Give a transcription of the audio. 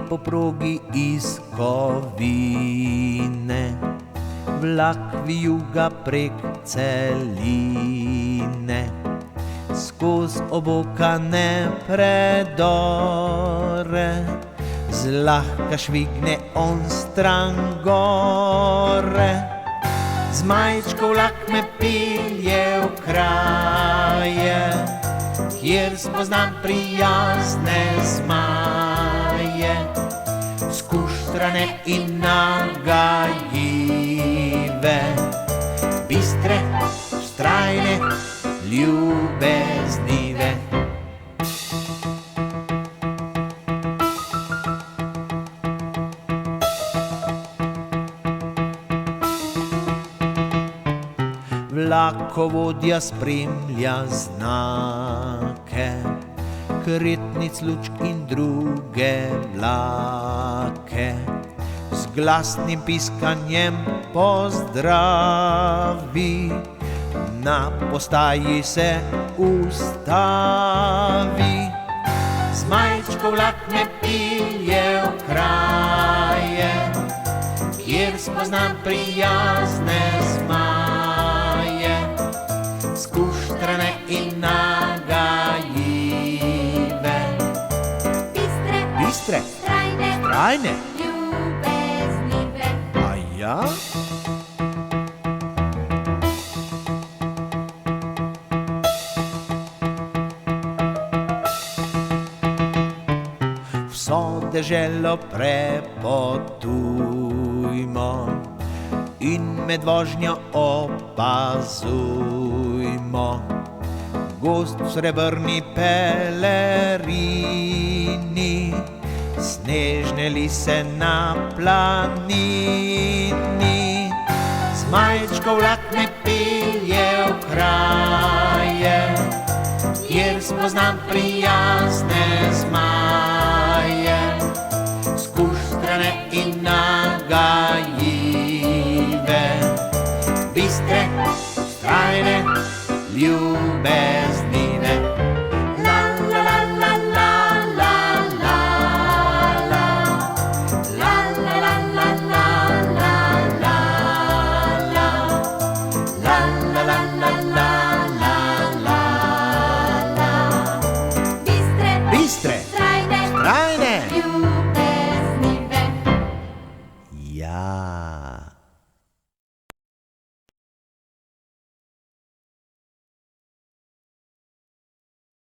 po progi iz Kovine, vlak vijuga prek celine, skoz obokane predore, zlahka švigne on stran gore. Zmajčkov vlak me pilje v kraje, kjer spoznam prijazne zmaje, skuštrane in nagajive, bistre, vztrajne, ljubeznive. Vlakovodja spremlja znake, kretnic, lučk in druge vlake, z glasnim piskanjem pozdravi, na postaji se ustavi. Zmajčkov vlak me pilje v kraje, kjer spoznam prijazne zmaje, skuštrane in nagajive, bistre, vztrajne, ljubeznive. A ja? Vso deželo prepotujmo in med vožnjo opazujmo, gozd v srebrni pelerini, snežne lise na planini. Zmajčkov vlak me pilje v kraje, kjer spoznam prijazne zmaje, skuštrane in nagajive, bistre, vztrajne, ljubeznive. La la la la la la la la, la la la la la la la la, la la la la la la la, bistre, vztrajne, Ljubeznive. ja.